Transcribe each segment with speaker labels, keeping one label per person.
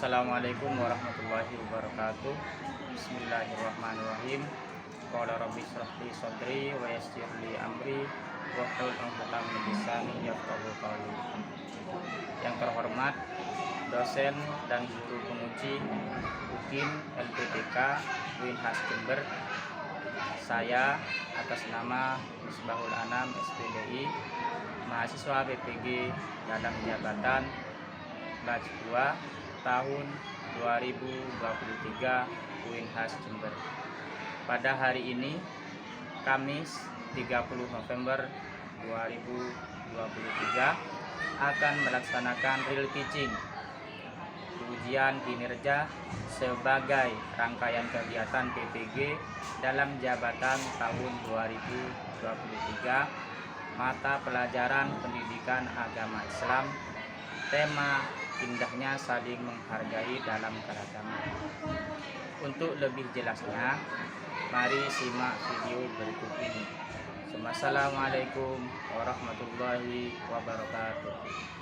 Speaker 1: Assalamualaikum warahmatullahi wabarakatuh. Bismillahirrahmanirrahim. Qala rabbi shrah li sadri wa yassir li amri wahlul 'uqdatam min lisani yafqahu qawli. Yang terhormat dosen dan guru penguji UKIN LPTK Winhas Jember, saya atas nama Misbahul Anam SPDI, mahasiswa BPG dalam jabatan batch 2 tahun 2023 Winhas Jember. Pada hari ini Kamis 30 November 2023 akan melaksanakan real teaching ujian kinerja sebagai rangkaian kegiatan PPG dalam jabatan tahun 2023, mata pelajaran pendidikan agama Islam, tema indahnya saling menghargai dalam keragaman. Untuk lebih jelasnya, mari simak video berikut ini. Assalamualaikum warahmatullahi wabarakatuh.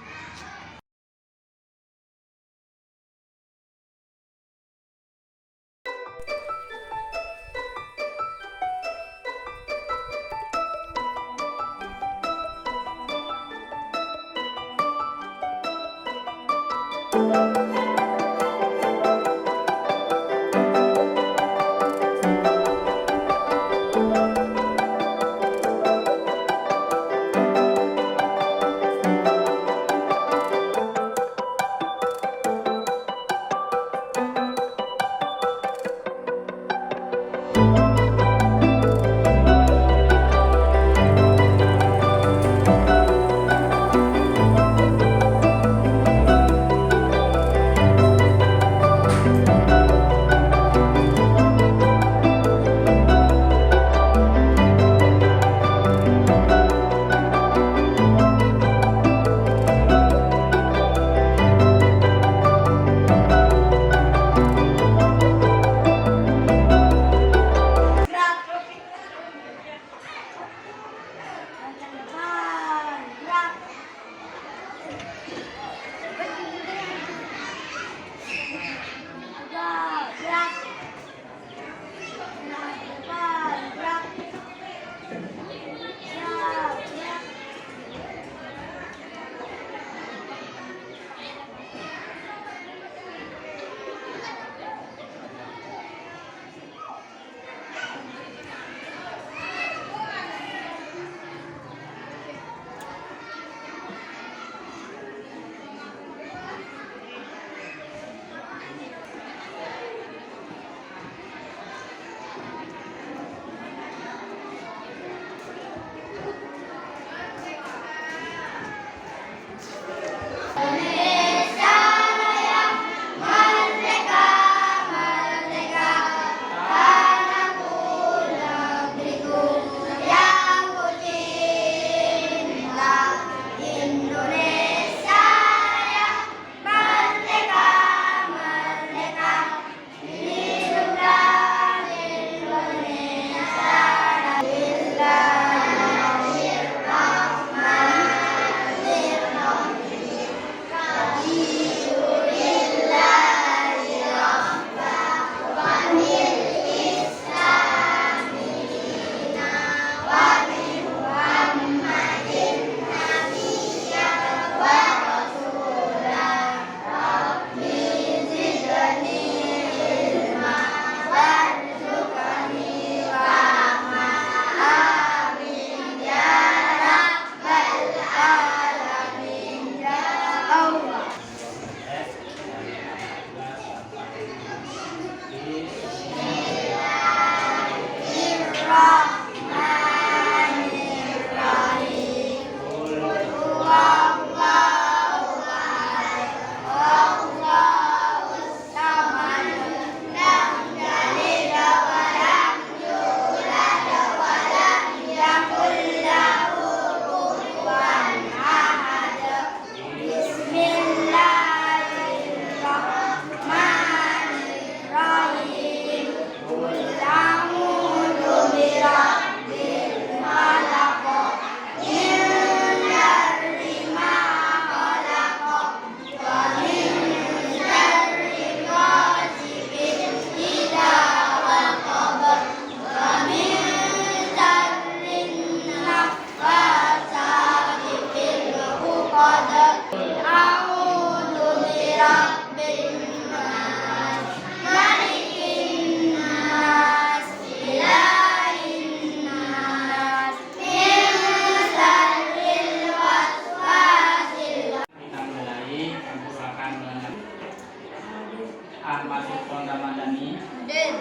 Speaker 1: Ahmad Lutfon Ramadhani,
Speaker 2: Hadir.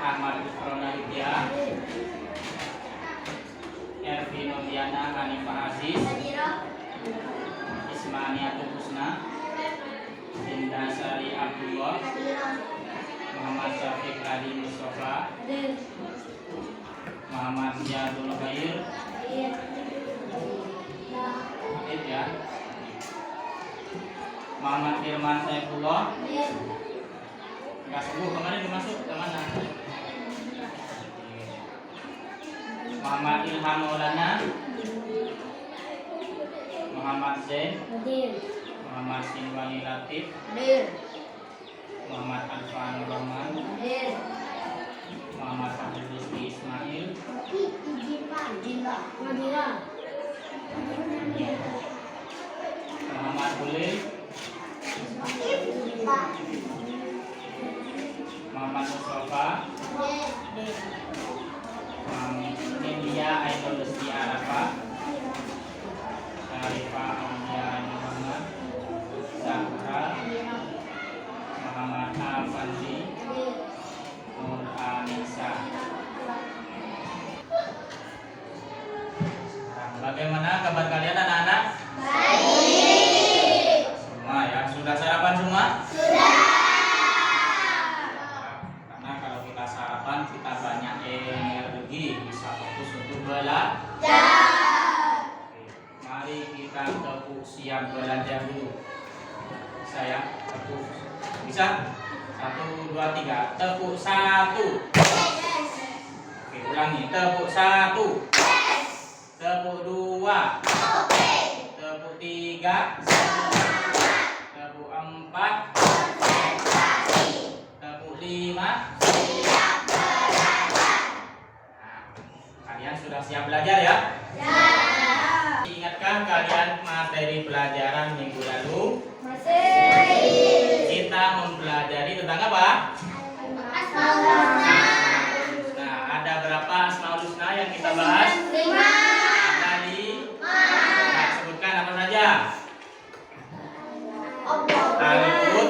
Speaker 1: Ahmad Lutfon Aditya, Ervin Notiana Hanifah Aziz,
Speaker 2: Hadirah.
Speaker 1: Ismaniatul Husna, Indah Sari Abdullah,
Speaker 2: Hadirah.
Speaker 1: Muhammad Syafiq Adi Mustafa,
Speaker 2: Hadir.
Speaker 1: Muhammad Ziyadul Khair,
Speaker 2: Hadir.
Speaker 1: Aktif ya. Muhammad Firman Saifullah,
Speaker 2: Hadir.
Speaker 1: nggak sembuh kemarin dimasuk ke mana? Muhammad Ilham Maulana, Muhammad Zain,
Speaker 2: Hadir.
Speaker 1: Muhammad Sinwani Latif,
Speaker 2: Hadir.
Speaker 1: Muhammad Alfan Rahman,
Speaker 2: Hadir.
Speaker 1: Muhammad Fahri Rizki Ismail,
Speaker 2: Hadirah.
Speaker 1: Muhammad Bulil, Muhammad Mustafa,
Speaker 2: Hadir.
Speaker 1: India Ainul Lesti Arafah, Arifah Aulia Muhammad, Zahra, Muhammad Afandi, Nur Anissa. Bagaimana kabar kalian anak-anak? Baik. Semua ya, sudah sarapan semua? Sudah. Karena kalau kita sarapan kita banyak energi, bisa fokus untuk belajar. Oke, mari kita tepuk siap belajar dulu. Bisa ya? Tepuk. Bisa? 1, 2, 3. Tepuk 1. Oke, ulangi. Tepuk 1. Tepuk 2. Tepuk 3. Tepuk 4. Tepuk 5. Kalian sudah siap belajar ya? Ingatkah kalian materi pelajaran minggu lalu?
Speaker 2: Masih.
Speaker 1: Kita mempelajari tentang apa?
Speaker 2: Asmaul
Speaker 1: Nah, ada berapa Asmaul Husna yang kita bahas?
Speaker 2: 5.
Speaker 1: Ada 5. Nah, sebutkan apa saja? Al-Qud,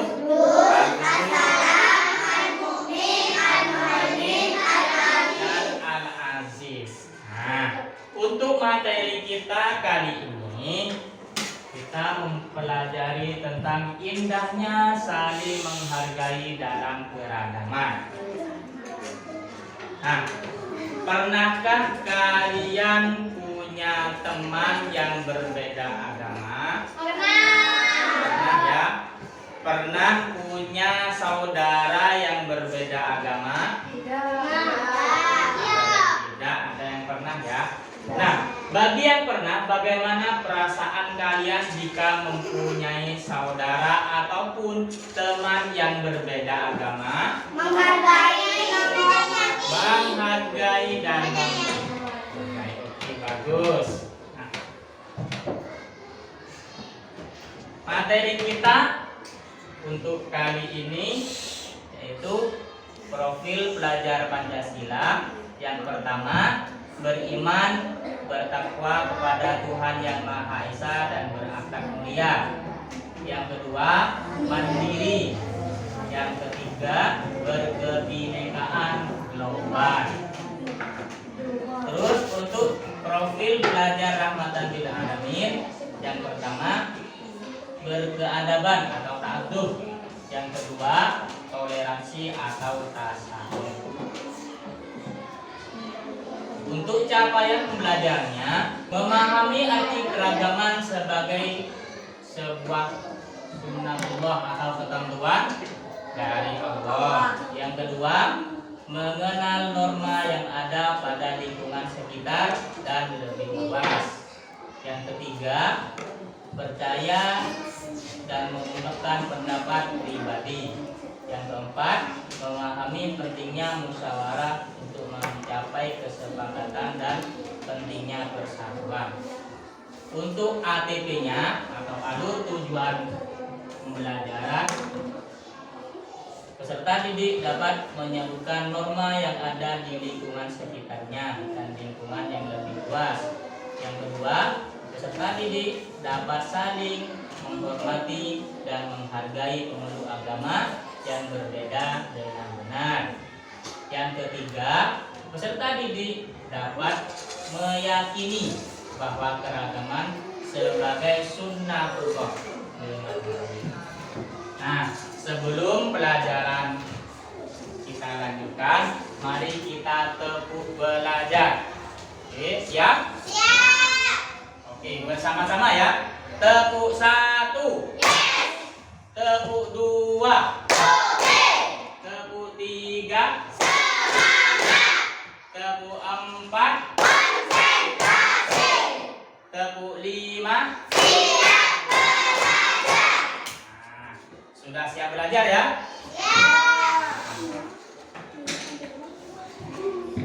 Speaker 1: dan Al-Aziz. Nah, untuk materi kita kali ini kita mempelajari tentang indahnya saling menghargai dalam keragaman. Nah, pernahkah kalian punya teman yang berbeda agama? Pernah ya? Pernah punya saudara yang berbeda agama? Tidak, ada yang pernah ya. Nah, bagi yang pernah, bagaimana perasaan kalian jika mempunyai saudara ataupun teman yang berbeda agama? Menghargai dan menghargai. Oke, bagus. Nah, materi kita untuk kali ini yaitu profil pelajar Pancasila. Yang pertama, beriman, bertakwa kepada Tuhan Yang Maha Esa dan berakhlak mulia. Yang kedua, mandiri. Yang ketiga, berkebinekaan global. Terus untuk profil pelajar rahmatan lil alamin, yang pertama, berkeadaban atau ta'adub. Yang kedua, toleransi atau tasawuf. Untuk capaian pembelajarannya, memahami arti keragaman sebagai sebuah sunnatullah atau ketentuan dari Allah. Yang kedua, mengenal norma yang ada pada lingkungan sekitar dan lebih luas. Yang ketiga, percaya dan menggunakan pendapat pribadi. Yang keempat, memahami pentingnya musyawarah untuk mencapai kesepakatan dan pentingnya persatuan. Untuk ATP-nya atau alur tujuan pembelajaran, peserta didik dapat menyebutkan norma yang ada di lingkungan sekitarnya dan lingkungan yang lebih luas. Yang kedua, peserta didik dapat saling menghormati dan menghargai pemeluk agama
Speaker 3: yang berbeda dengan benar. Yang ketiga, peserta didik dapat meyakini bahwa keragaman sebagai sunnatullah. Nah, sebelum pelajaran kita lanjutkan, mari kita tepuk belajar. Oke, siap?
Speaker 2: Siap.
Speaker 3: Oke, bersama-sama ya. Tepuk 1.
Speaker 2: Yes.
Speaker 3: Tepuk 2.
Speaker 2: Oke.
Speaker 3: Tepuk 3.
Speaker 2: Semangat.
Speaker 3: Tepuk 4.
Speaker 2: Konsentrasi.
Speaker 3: Tepuk 5.
Speaker 2: Siap belajar.
Speaker 3: Nah, sudah siap belajar ya?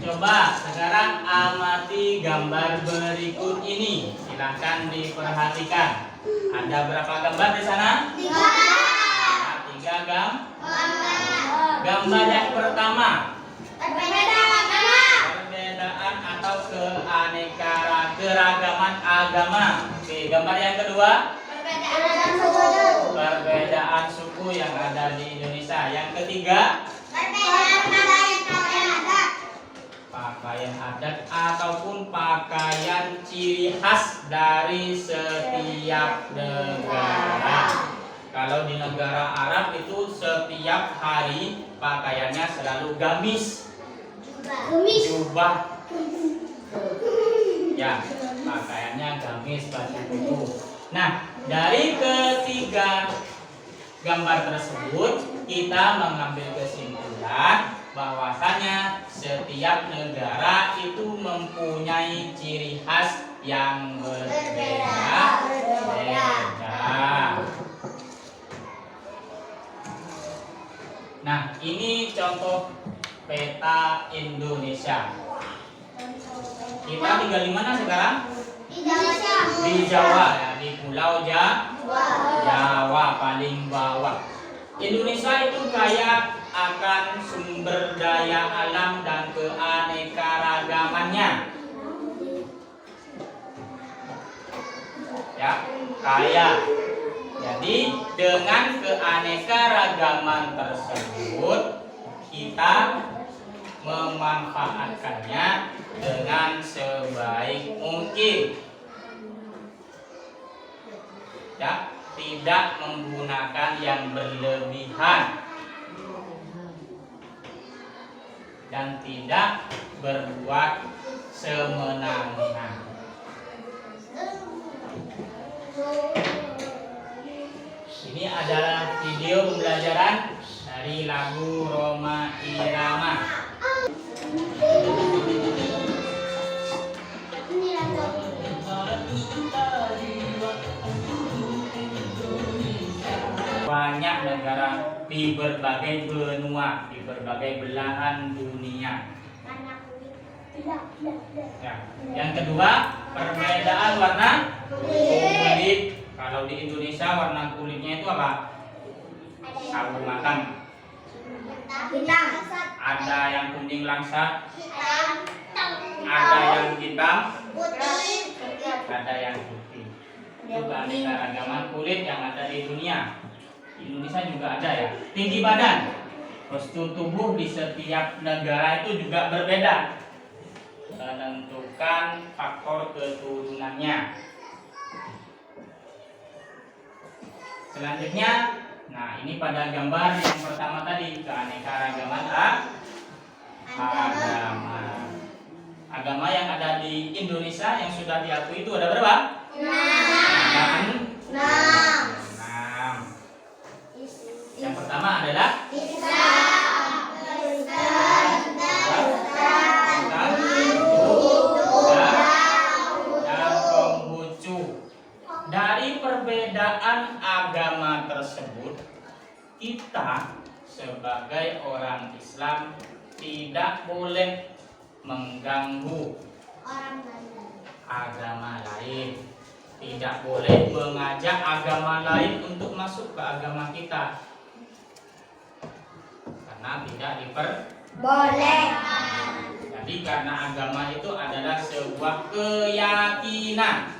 Speaker 3: Coba sekarang amati gambar berikut ini. Silahkan diperhatikan. Ada berapa gambar di sana?
Speaker 2: 3.
Speaker 3: Ada 3 gambar. Gambar yang pertama, perbedaan atau keragaman agama. Oke, gambar yang kedua, perbedaan suku yang ada di Indonesia. Yang ketiga, pakaian adat ataupun pakaian ciri khas dari setiap negara. Kalau di negara Arab itu setiap hari pakaiannya selalu gamis, jubah. Ya, pakaiannya gamis, baju kuku. Nah, dari ketiga gambar tersebut kita mengambil kesimpulan bahwasanya setiap negara itu mempunyai ciri khas yang berbeda-beda. Nah, ini contoh peta Indonesia. Kita tinggal di mana sekarang? Di Jawa ya, di Pulau Jawa paling bawah. Indonesia itu kaya akan sumber daya alam dan keanekaragamannya. Ya, kaya. Jadi dengan keanekaragaman tersebut kita memanfaatkannya dengan sebaik mungkin. Ya, tidak menggunakan yang berlebihan dan tidak berbuat semena-mena. Ini adalah video pembelajaran dari lagu Roma Irama. Banyak negara di berbagai benua, di berbagai belahan dunia. Ya. Yang kedua, perbedaan warna kulit. Kalau di Indonesia warna kulitnya itu apa? Sawo matang. Ada yang kuning langsat, ada yang hitam, ada yang putih. Itu keanekaragaman kulit yang ada di dunia. Di Indonesia juga ada ya. Tinggi badan, postur tubuh di setiap negara itu juga berbeda. Menentukan faktor keturunannya. Selanjutnya, nah ini pada gambar yang pertama tadi, keanekaragaman agama. Agama yang ada di Indonesia yang sudah diakui itu ada berapa? 6. Yang pertama adalah dari perbedaan agama tersebut, kita sebagai orang Islam tidak boleh mengganggu agama lain, tidak boleh mengajak agama lain untuk masuk ke agama kita, karena tidak diperbolehkan. Jadi karena agama itu adalah sebuah keyakinan.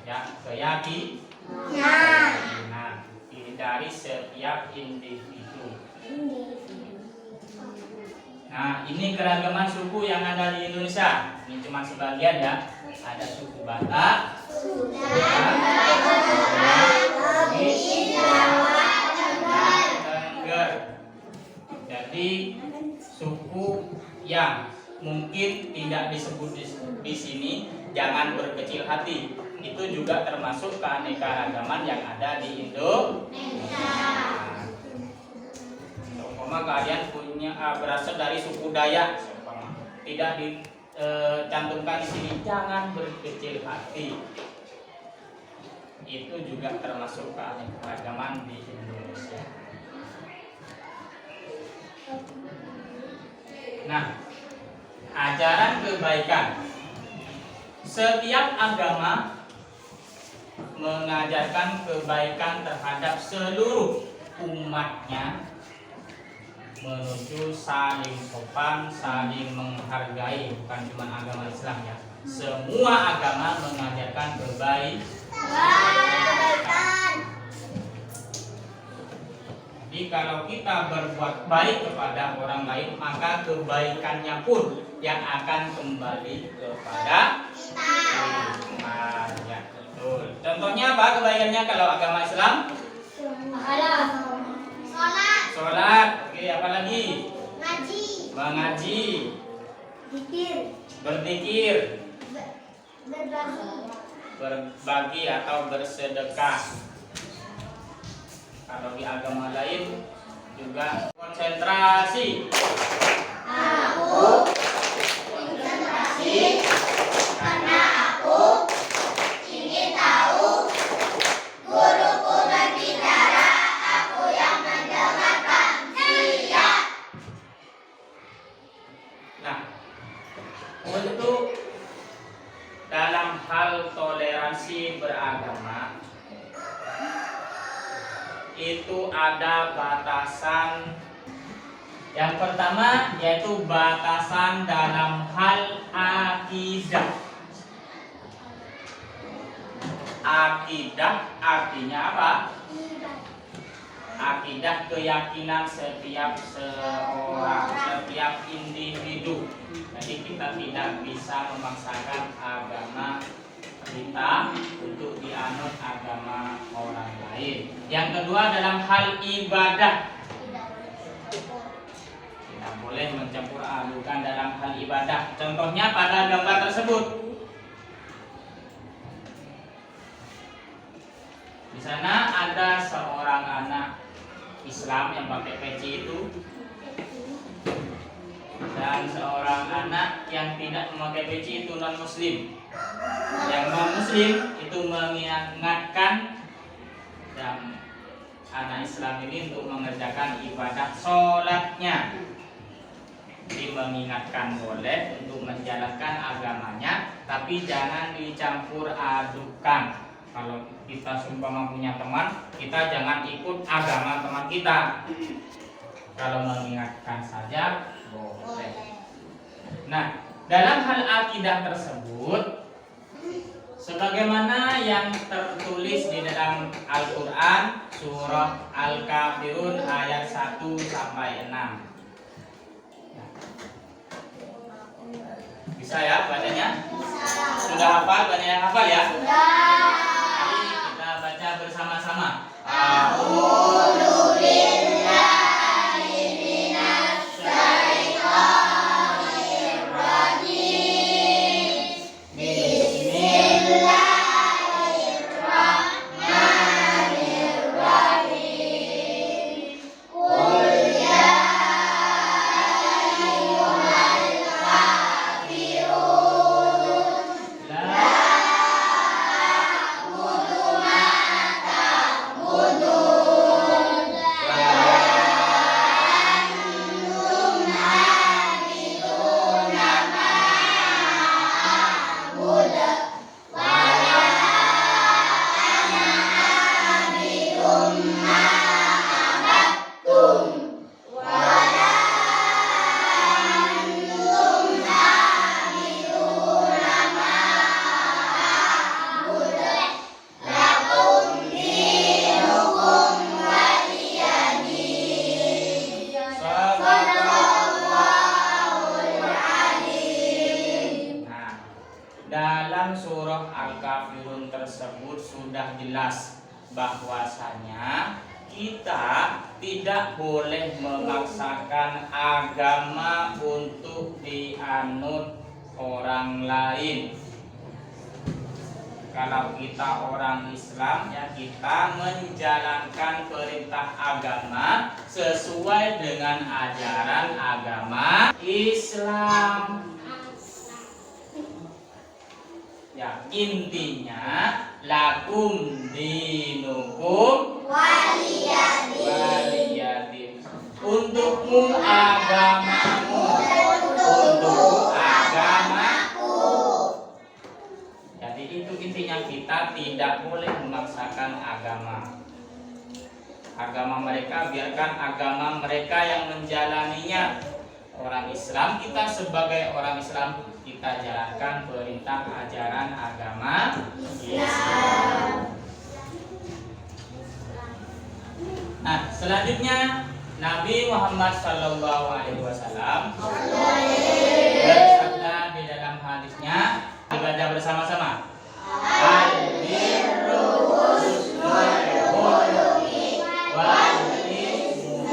Speaker 3: Ya, keyakinan. dari setiap individu. Nah, ini keragaman suku yang ada di Indonesia. Ini cuma sebagian ya. Ada suku Batak, Tengger. Jadi suku yang mungkin tidak disebut di sini, jangan berkecil hati. Itu juga termasuk keanekaragaman yang ada di Indonesia. Umpama kalian punya berasal dari suku Dayak, tidak dicantumkan di sini, jangan berkecil hati. Itu juga termasuk keanekaragaman di Indonesia. Nah, ajaran kebaikan. Setiap agama mengajarkan kebaikan terhadap seluruh umatnya menuju saling sopan, saling menghargai. Bukan cuma agama Islam ya, semua agama mengajarkan kebaikan. Jadi kalau kita berbuat baik kepada orang lain, maka kebaikannya pun yang akan kembali kepada kita. Ya, betul. Contohnya apa kebaikannya kalau agama Islam? Sholat. Oke, apa lagi? Mengaji. Berzikir. Berbagi atau bersedekah. Kalau di agama lain juga konsentrasi.
Speaker 2: Aku konsentrasi karena aku ingin tahu. Guruku berbicara, aku yang mendengarkan. Siap.
Speaker 3: Nah, untuk dalam hal toleransi beragama itu ada batasan. Yang pertama yaitu batasan dalam hal akidah. Akidah artinya apa? Akidah keyakinan setiap seorang, setiap individu. Jadi kita tidak bisa memaksakan agama kita untuk dianut agama orang lain. Yang kedua dalam hal ibadah, tidak boleh mencampur adukan dalam hal ibadah. Contohnya pada gambar tersebut, di sana ada seorang anak Islam yang pakai peci itu, dan seorang anak yang tidak memakai peci itu non Muslim. Yang non Muslim itu mengingatkan dan anak Islam ini untuk mengerjakan ibadah sholatnya. Jadi mengingatkan boleh untuk menjalankan agamanya, tapi jangan dicampur adukan. Kalau kita sumpah punya teman, kita jangan ikut agama teman kita. Kalau mengingatkan saja boleh. Nah, dalam hal akidah tersebut, sebagaimana yang tertulis di dalam Al-Quran surah Al-Kafirun ayat 1-6. Bisa ya bacanya? Sudah hafal? Banyak yang hafal ya? Mari kita baca bersama-sama.
Speaker 2: A'udzu billahi minasy syaithanir rajim. Bismillahirrahmanirrahim. Qul ya ayyuhal kafirun la a'budu ma ta'budun
Speaker 3: sudah jelas bahwasanya kita tidak boleh memaksakan agama untuk dianut orang lain. Kalau kita orang Islam, ya kita menjalankan perintah agama sesuai dengan ajaran agama Islam. Ya, intinya lakum dinukum waliyadin. Untukmu agamamu, untukku agamaku. Jadi itu intinya, kita tidak boleh memaksakan agama. Agama mereka biarkan agama mereka yang menjalaninya. Orang Islam, kita sebagai orang Islam, kita jalankan perintah ajaran agama Islam. Nah, selanjutnya Nabi Muhammad SAW bersabda di dalam hadisnya, dibaca bersama-sama. Al-birru husnul khuluqi wal ismu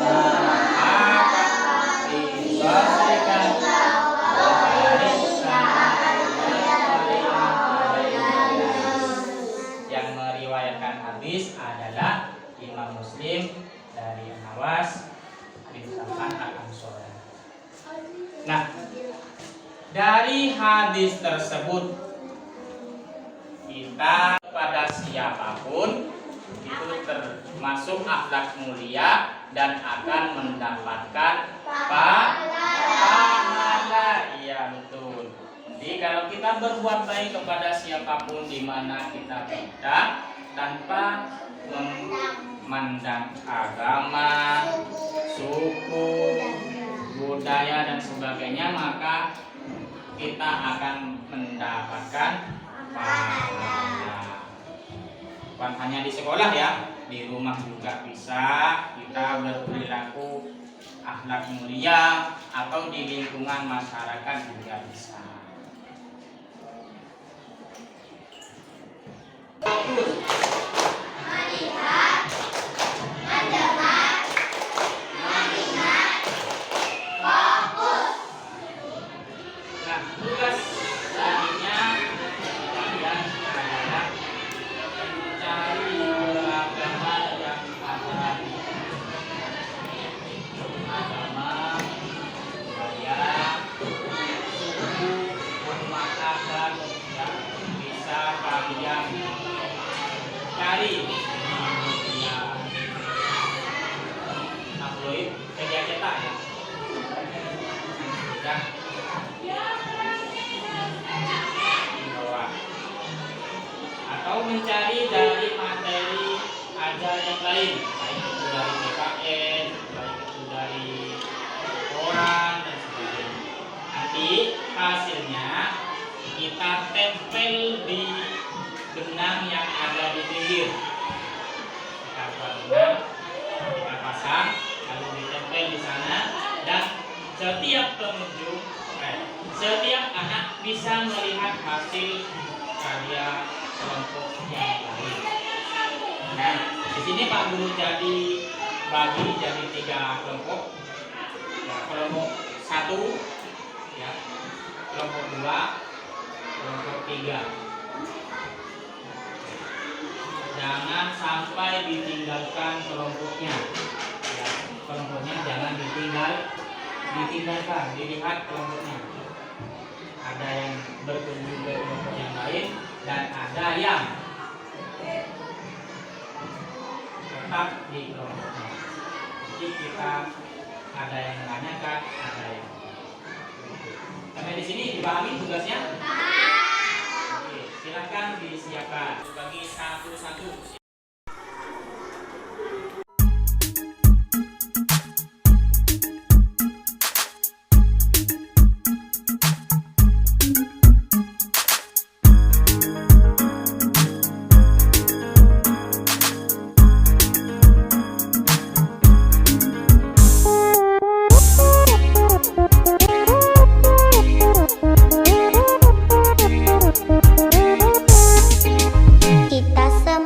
Speaker 3: yang meriwayatkan hadis adalah Imam Muslim dari Nawas bin Sam'an al-Ansori. Nah, dari hadis tersebut kita pada siapapun itu termasuk akhlak mulia dan akan mendapatkan pahala. Iya, betul. Jadi kalau kita berbuat baik kepada siapapun di mana kita berada tanpa memandang agama, suku, budaya dan sebagainya, maka kita akan mendapatkan pahala. Bukan hanya di sekolah ya, di rumah juga bisa kita berperilaku akhlak mulia, atau di lingkungan masyarakat juga bisa.
Speaker 2: Melihat, mendengar, mengingat, fokus.
Speaker 3: Nah, tugas selanjutnya kalian adalah mencari agama yang ada di agama, budaya, suku, umat adat yang bisa kalian cari. Ya, tabloid, media cetak ya. Bawah. Atau mencari dari materi ajar yang lain, baik itu dari BKN, baik itu dari koran dan sebagainya. Nanti hasilnya kita tempel di benang yang ada di pinggir. Kita buat benang, kita pasang, lalu ditempel di sana, dan setiap pengunjung, setiap anak bisa melihat hasil karya kelompok yang lain. Nah, di sini Pak Guru bagi jadi 3 kelompok. Ya, kelompok 1, ya, kelompok 2, kelompok 3. Jangan sampai ditinggalkan kelompoknya. Ya, kelompoknya jangan ditinggalkan, dilihat kelompoknya. Ada yang berkunjung ke kelompok yang lain dan ada yang tetap di kelompoknya. Jadi kita ada yang menanyakan, ada yang sampai di sini dipahami tugasnya? Oke, silakan disiapkan bagi satu-satu.
Speaker 2: Kita semua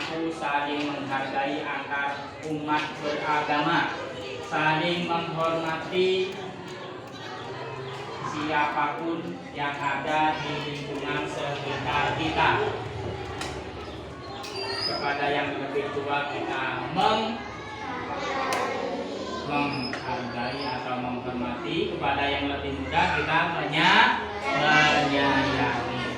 Speaker 3: berlaku saling menghargai antar umat beragama, saling menghormati siapapun yang ada di lingkungan sekitar kita. Kepada yang lebih tua kita menghargai atau menghormati, kepada yang lebih muda kita menyayangi.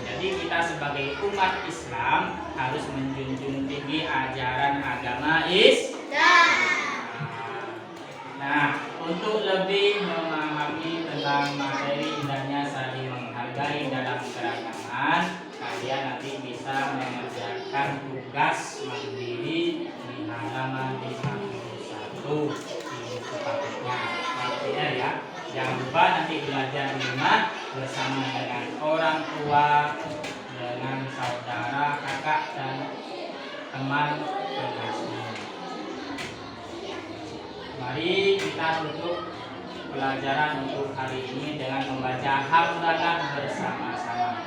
Speaker 3: Jadi kita sebagai umat Islam harus menjunjung tinggi ajaran agama Islam. Nah, untuk lebih memahami tentang materi indahnya saling menghargai dalam keragaman, kalian nanti bisa mengerjakan tugas mandiri di halaman 51 di sepatutnya. Artinya ya, jangan lupa nanti belajar di rumah bersama dengan orang tua, dengan saudara, kakak, dan teman kelasnya. Mari kita tutup pelajaran untuk hari ini dengan membaca hamdalah bersama-sama.